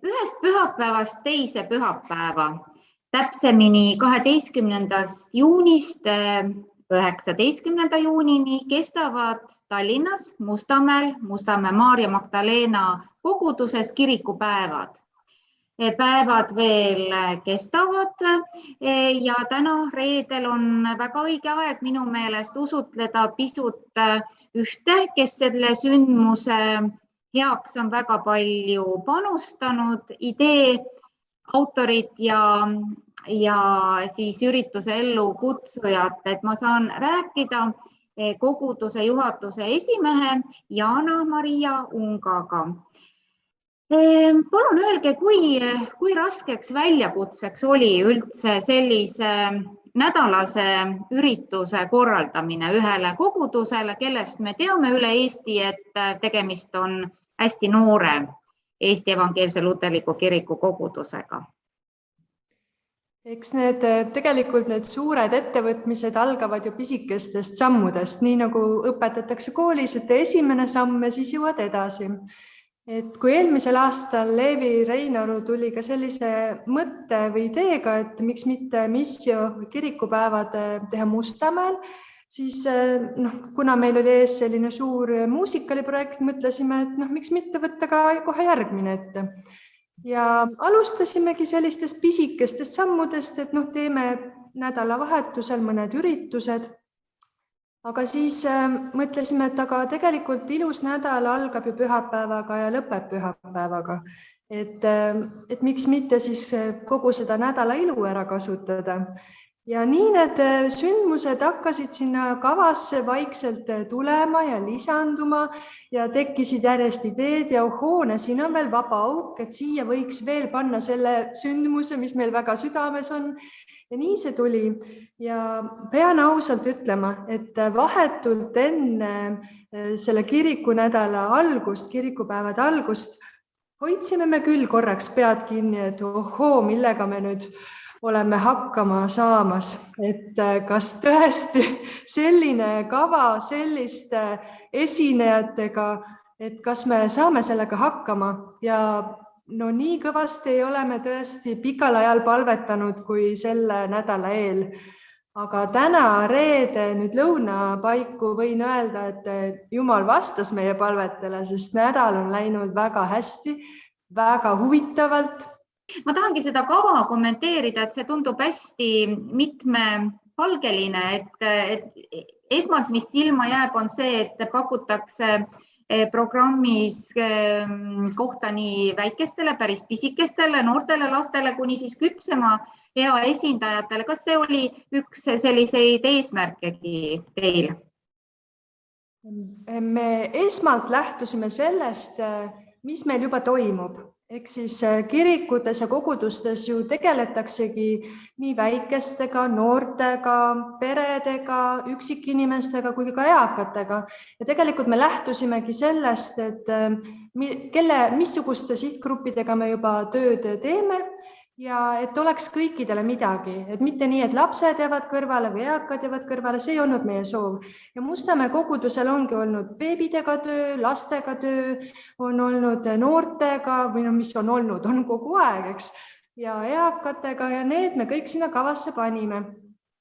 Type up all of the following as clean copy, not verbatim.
ühest pühapäevast teise pühapäeva, täpsemini 12. juunist 19. juunini kestavad Tallinnas Mustamäel Maarja Magdalena koguduses kirikupäevad. Päevad veel kestavad ja täna reedel on väga õige aeg minu meelest usutleda pisut ühte, kes selle sündmuse heaks on väga palju panustanud, idee autorid ja siis ürituse ellu kutsujad, et ma saan rääkida koguduse juhatuse esimehe Jana-Maria Ungaga. Palun öelge, kui raskeks väljakutseks oli üldse sellise nädalase ürituse korraldamine ühele kogudusele, kellest me teame üle Eesti, et tegemist on hästi noore Eesti Evangeelse Luterliku Kiriku kogudusega. Eks tegelikult need suured ettevõtmised algavad ju pisikestest sammudest, nii nagu õpetatakse koolis, et esimene samm ja siis jõuad edasi. Et kui eelmisel aastal Leevi Reinaru tuli ka sellise mõtte või ideega, et miks mitte missio kirikupäevad teha Mustamäel, siis kuna meil oli ees selline suur muusikaliprojekt, mõtlesime, et miks mitte võtta ka kohe järgmine ette. Ja alustasimegi sellistest pisikestest sammudest, et teeme nädalavahetusel mõned üritused. Aga siis mõtlesime, et aga tegelikult ilus nädal algab ju pühapäevaga ja lõpeb pühapäevaga. Et miks mitte siis kogu seda nädala ilu ära kasutada. Ja nii need sündmused hakkasid sinna kavasse vaikselt tulema ja lisanduma ja tekkisid järjest ideed ja ohoone, siin on veel vaba auk, et siia võiks veel panna selle sündmuse, mis meil väga südames on. Ja nii see tuli ja pean ausalt ütlema, et vahetult enne selle kirikunädala algust, kirikupäevade algust, hoidsime me küll korraks pead kinni, et ohoo, millega me nüüd oleme hakkama saamas, et kas tõesti selline kava selliste esinejatega, et kas me saame sellega hakkama ja nii kõvasti ei ole me tõesti pikal ajal palvetanud kui selle nädala eel. Aga täna reede nüüd lõunapaiku võin öelda, et Jumal vastas meie palvetele, sest nädal on läinud väga hästi, väga huvitavalt. Ma tahangi seda kava kommenteerida, et see tundub hästi mitmepalgeline, et esmalt, mis silma jääb, on see, et pakutakse programmis kohta nii väikestele, päris pisikestele, noortele lastele kuni siis küpsema ea esindajatele. Kas see oli üks selliseid eesmärkegi teil? Me esmalt lähtusime sellest, mis meil juba toimub. Ehk siis kirikutes ja kogudustes ju tegeletaksegi nii väikestega, noortega, peredega, üksikinimestega kui ka eakatega. Ja tegelikult me lähtusimegi sellest, et missuguste sihtgruppidega me juba tööd teeme ja et oleks kõikidele midagi, et mitte nii, et lapsed jäävad kõrvale või eakad jäävad kõrvale, see ei olnud meie soov. Ja Mustamäe kogudusel ongi olnud beebidega töö, lastega töö, on olnud noortega või mis on olnud, on kogu aeg, eks, ja eakatega ja need me kõik sinna kavasse panime.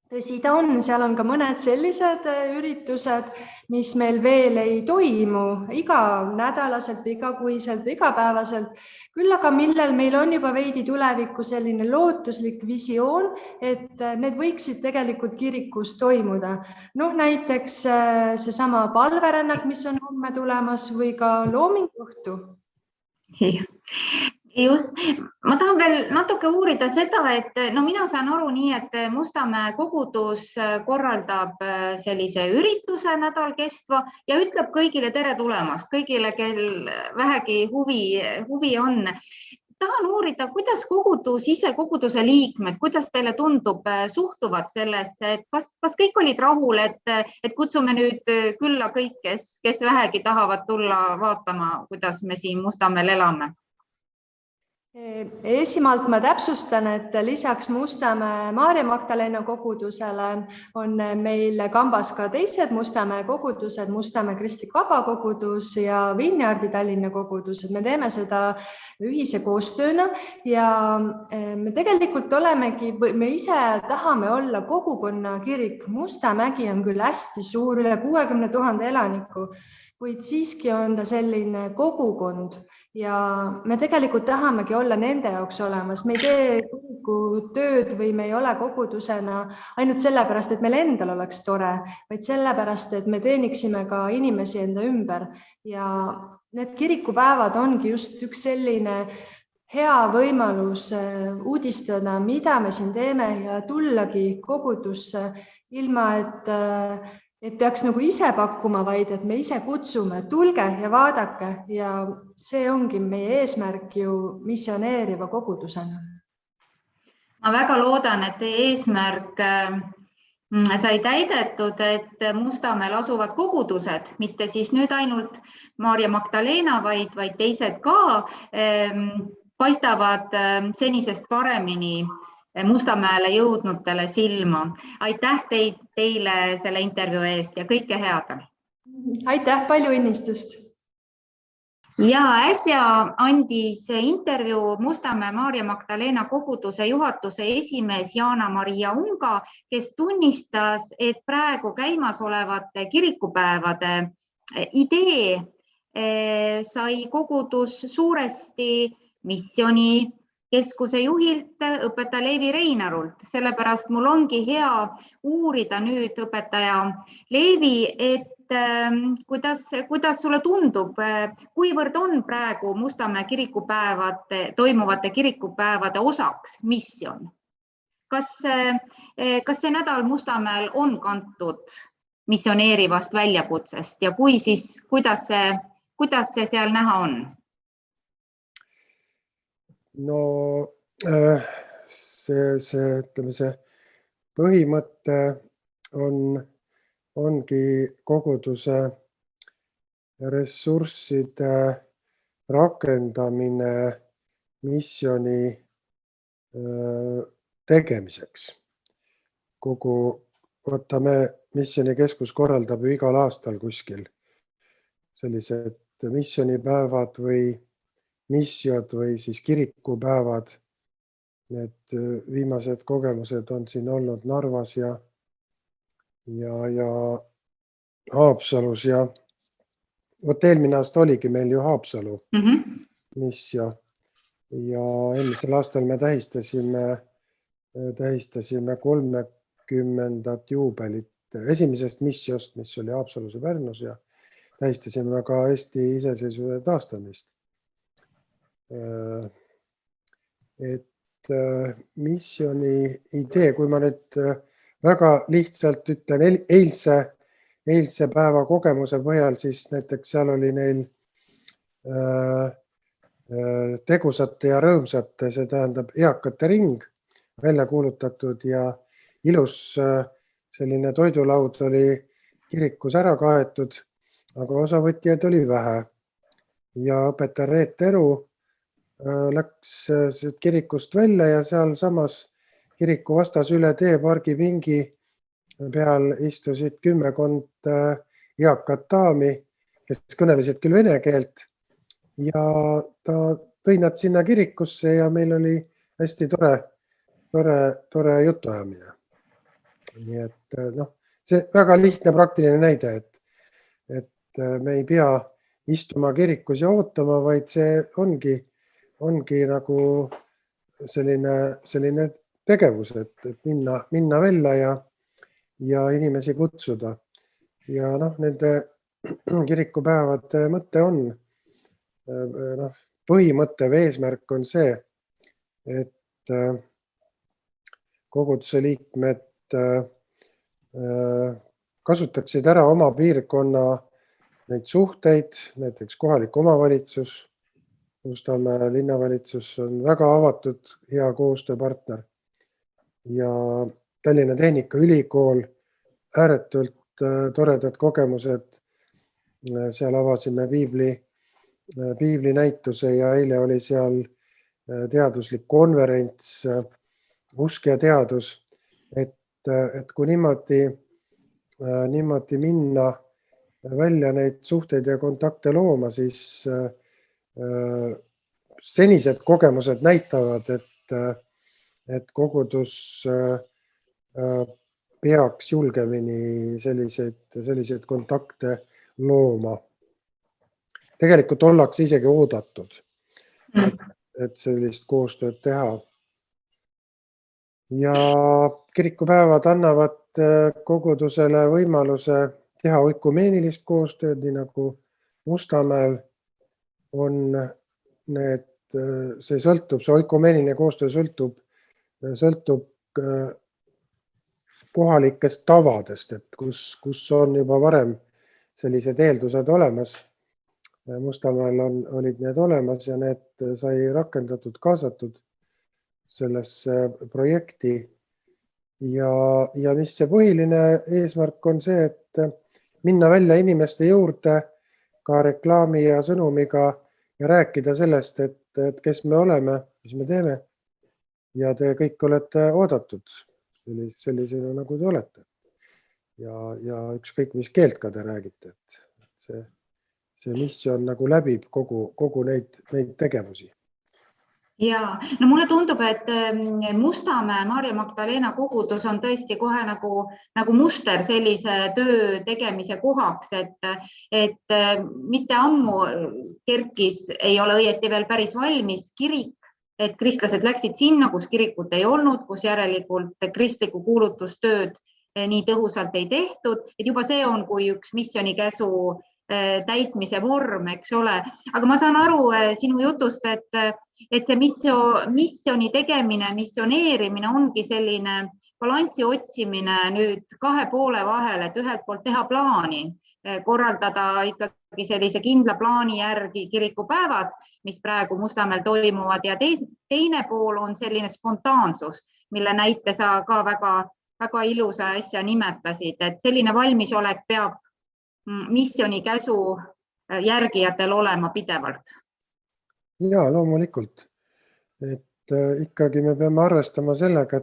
Tõsi ta on, seal on ka mõned sellised üritused, mis meil veel ei toimu iga nädalaselt või igakuiselt või igapäevaselt, küll aga millel meil on juba veidi tulevikku selline lootuslik visioon, et need võiksid tegelikult kirikus toimuda. Näiteks seesama palverännak, mis on homme tulemas või ka loominguõhtu. Just. Ma tahan veel natuke uurida seda, et mina saan aru nii, et Mustamäe kogudus korraldab sellise ürituse nädal kestva ja ütleb kõigile tere tulemast, kõigile, kel vähegi huvi on. Tahan uurida, kuidas kogudus ise, koguduse liikmed, kuidas teile tundub, suhtuvad sellesse, et kas kõik olid rahul, et kutsume nüüd külla kõik, kes vähegi tahavad tulla vaatama, kuidas me siin Mustamäel elame? Esimalt ma täpsustan, et lisaks Mustamäe Maarja Magdalena kogudusele on meil kambas ka teised Mustamäe kogudused, Mustamäe Kristlik Vabakogudus ja Vinjardi Tallinna kogudus. Me teeme seda ühise koostööna ja me tegelikult me ise tahame olla kogukonna kirik. Mustamägi on küll hästi suur, üle 60 000 elaniku, kuid siiski on ta selline kogukond ja me tegelikult tahamegi olla nende jaoks olemas. Me ei tee tööd või me ei ole kogudusena ainult sellepärast, et meil endal oleks tore, vaid sellepärast, et me teeniksime ka inimesi enda ümber. Ja need kirikupäevad ongi just üks selline hea võimalus uudistada, mida me siin teeme ja tullagi kogudusse ilma, et peaks nagu ise pakkuma, vaid et me ise kutsume, tulge ja vaadake ja see ongi meie eesmärk ju missioneeriva kogudusena. Ma väga loodan, et teie eesmärk sai täidetud, et Mustamäel asuvad kogudused, mitte siis nüüd ainult Maarja Magdalena, vaid teised ka paistavad senisest paremini Mustamäele jõudnutele silma. Aitäh teile selle intervjuu eest ja kõike head. Aitäh, palju õnnistust. Ja äsja andis intervjuu Mustamäe Maarja Magdalena koguduse juhatuse esimees Jaana-Maria Unga, kes tunnistas, et praegu käimasolevate kirikupäevade idee sai kogudus suuresti missiooni keskuse juhilt õpetaja Leevi Reinarult. Sellepärast mul ongi hea uurida nüüd õpetaja Leevi, et kuidas sulle tundub, kuivõrd on praegu Mustamäe toimuvate kirikupäevade osaks missioon? Kas see nädal Mustamäel on kantud missioneerivast väljakutsest ja kui siis, kuidas see seal näha on? No see põhimõte ongi koguduse ressursside rakendamine missiooni tegemiseks. Missioonikeskus korraldab ju igal aastal kuskil sellised missioonipäevad või missiod või siis kirikupäevad. Need viimased kogemused on siin olnud Narvas ja Haapsalus ja eelmine aasta oligi meil ju Haapsalu missio ja eelmisel aastal me tähistasime 30. juubelit esimesest missiost, mis oli Haapsalus ja Pärnus ja tähistasime ka Eesti iseseisvuse taastamist. Et missiooni idee, kui ma nüüd väga lihtsalt ütlen eilse päeva kogemuse põhjal, siis näiteks seal oli neil tegusate ja rõõmsate, see tähendab eakate ring välja kuulutatud ja ilus selline toidulaud oli kirikus ära kaetud, aga osavõtjaid oli vähe. Ja õpetaja Reet Teru läks kirikust välja ja seal samas kiriku vastas üle tee pargipingi peal istusid 10 eakat daami, kes kõnelesid küll vene keelt ja ta tõi nad sinna kirikusse ja meil oli hästi tore jutuajamine. Nii et see väga lihtne praktiline näide, et me ei pea istuma kirikus ja ootama, vaid see ongi nagu selline tegevus, et minna välja ja inimesi kutsuda. Ja nende kirikupäevade mõte on, põhimõte või eesmärk on see, et koguduse liikmed kasutaksid ära oma piirkonna neid suhteid, näiteks kohalik omavalitsus, Mustamäe linnavalitsus on väga avatud, hea koostööpartner ja Tallinna Tehnikaülikool, ääretult toredad kogemused. Seal avasime piibli näituse ja eile oli seal teaduslik konverents, usk ja teadus, et kui niimoodi minna välja neid suhteid ja kontakte looma, siis senised kogemused näitavad, et kogudus peaks julgemini selliseid kontakte looma. Tegelikult ollakse isegi oodatud, et sellist koostööd teha. Ja kirikupäevad annavad kogudusele võimaluse teha oikumeenilist koostööd, nii nagu Mustamäel on see oikumeeniline koostöö sõltub kohalikest tavadest, et kus on juba varem sellised eeldused olemas. Mustamäel olid need olemas ja need sai rakendatud, kaasatud sellesse projekti. Ja mis see põhiline eesmärk on see, et minna välja inimeste juurde ka reklaami ja sõnumiga ja rääkida sellest, et kes me oleme, mis me teeme. Ja te kõik olete oodatud sellisena, nagu te olete. Ja ükskõik, mis keelt ka te räägite, et see missioon nagu läbib kogu neid tegevusi. Ja, no mulle tundub, et Mustamäe Maarja Magdalena kogudus on tõesti kohe nagu muster sellise töö tegemise kohaks, et mitte ammu kerkis ei ole õieti veel päris valmis kirik, et kristlased läksid sinna, kus kirikut ei olnud, kus järelikult kristliku kuulutustööd nii tõhusalt ei tehtud, et juba see on kui üks missionikäsu täitmise vorm, eks ole. Aga ma saan aru sinu jutust, et see missioni tegemine, missioneerimine ongi selline balanssi otsimine nüüd kahe poole vahel, et ühelt poolt teha plaani, korraldada ikkagi sellise kindla plaani järgi kirikupäevad, mis praegu Mustamäel toimuvad ja teine pool on selline spontaansus, mille näite sa ka väga ilusa asja nimetasid, et selline valmisolek peab missioni käsu järgijatel olema pidevalt. Ja, loomulikult. Et ikkagi me peame arvestama sellega,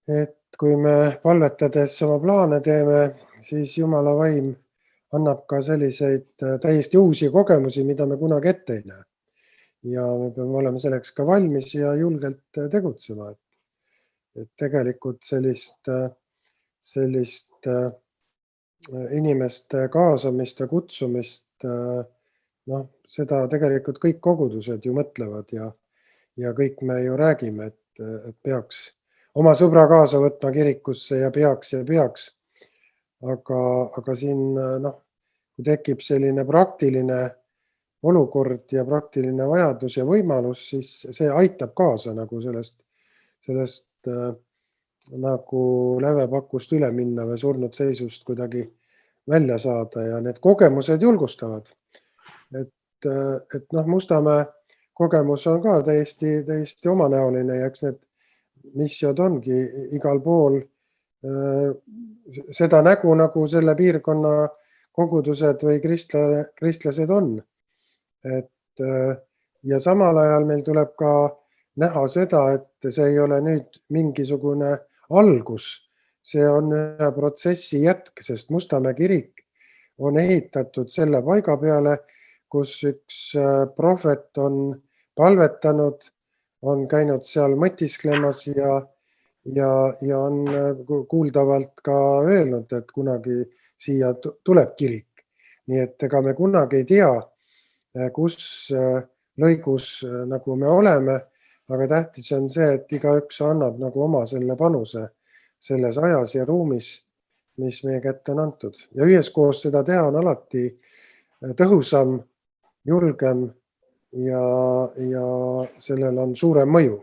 et kui me palvetades oma plaane teeme, siis Jumala vaim annab ka selliseid täiesti uusi kogemusi, mida me kunagi ette ei näe. Ja me peame olema selleks ka valmis ja julgelt tegutsema. Et tegelikult sellist inimeste kaasamist ja kutsumist, seda tegelikult kõik kogudused ju mõtlevad ja kõik me ju räägime, et peaks oma sõbra kaasa võtma kirikusse ja peaks. Aga siin, kui tekib selline praktiline olukord ja praktiline vajadus ja võimalus, siis see aitab kaasa nagu sellest nagu lävepakust üle minna või surnud seisust kuidagi välja saada ja need kogemused julgustavad. Et Mustamäe kogemus on ka täiesti omanäoline ja eks need missiod ongi igal pool seda nägu, nagu selle piirkonna kogudused või kristlased on. Ja samal ajal meil tuleb ka näha seda, et see ei ole nüüd mingisugune algus, see on ühe protsessi jätk, sest Mustamäe kirik on ehitatud selle paiga peale, kus üks prohvet on palvetanud, on käinud seal mõtisklemas ja on kuuldavalt ka öelnud, et kunagi siia tuleb kirik. Nii et ega me kunagi ei tea, kus lõigus nagu me oleme, aga tähtis on see, et igaüks annab nagu oma selle panuse selles ajas ja ruumis, mis meie kätte on antud. Ja üheskoos seda teha on alati tõhusam, julgem ja sellel on suurem mõju.